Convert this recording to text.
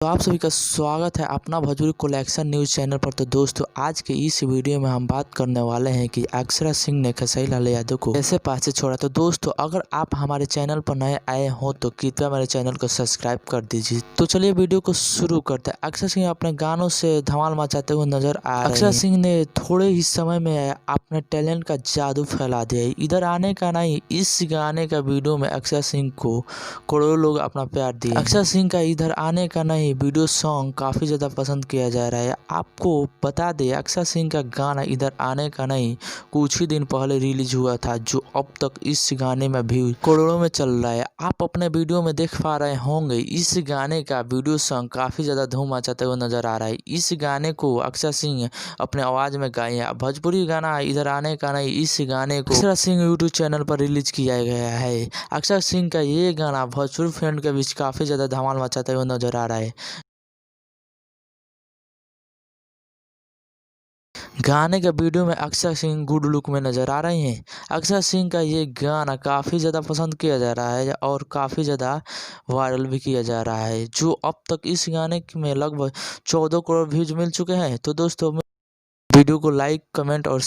तो आप सभी का स्वागत है अपना भोजपुरी कलेक्शन न्यूज़ चैनल पर। तो दोस्तों, आज के इस वीडियो में हम बात करने वाले हैं कि अक्षरा सिंह ने खेसारी लाल यादव को कैसे पासे छोड़ा। तो दोस्तों, अगर आप हमारे चैनल पर नए आए हो तो कृपया मेरे चैनल को सब्सक्राइब कर दीजिए। तो चलिए वीडियो को शुरू करते हैं। अक्षरा सिंह अपने गानों से धमाल मचाते हुए नजर आ रहे हैं। अक्षरा सिंह ने थोड़े ही समय में अपने टैलेंट का जादू फैला दिया है। इधर आने का नहीं, इस गाने का वीडियो में अक्षरा सिंह को करोड़ों लोग अपना प्यार दिए। अक्षरा सिंह का इधर आने का नहीं वीडियो सॉन्ग काफ़ी ज़्यादा पसंद किया जा रहा है। आपको बता दें, अक्षरा सिंह का गाना इधर आने का नहीं कुछ ही दिन पहले रिलीज हुआ था, जो अब तक इस गाने में भी करोड़ों में चल रहा है। आप अपने वीडियो में देख पा रहे होंगे, इस गाने का वीडियो सॉन्ग काफ़ी ज़्यादा धूम मचाते हुए नजर आ रहा है। इस गाने को अक्षरा सिंह अपने आवाज़ में गाए हैं। भोजपुरी गाना इधर आने का नहीं, इस गाने को अक्षरा सिंह यूट्यूब चैनल पर रिलीज किया गया है। अक्षरा सिंह का ये गाना भोजपुरी फैन के बीच काफ़ी ज़्यादा धमाल मचाते हुए नजर आ रहा है। गाने के वीडियो में अक्षरा सिंह गुड लुक में नजर आ रहे हैं। अक्षरा सिंह का ये गाना काफ़ी ज़्यादा पसंद किया जा रहा है और काफ़ी ज़्यादा वायरल भी किया जा रहा है, जो अब तक इस गाने में लगभग 14 करोड़ व्यूज मिल चुके हैं। तो दोस्तों, वीडियो को लाइक, कमेंट और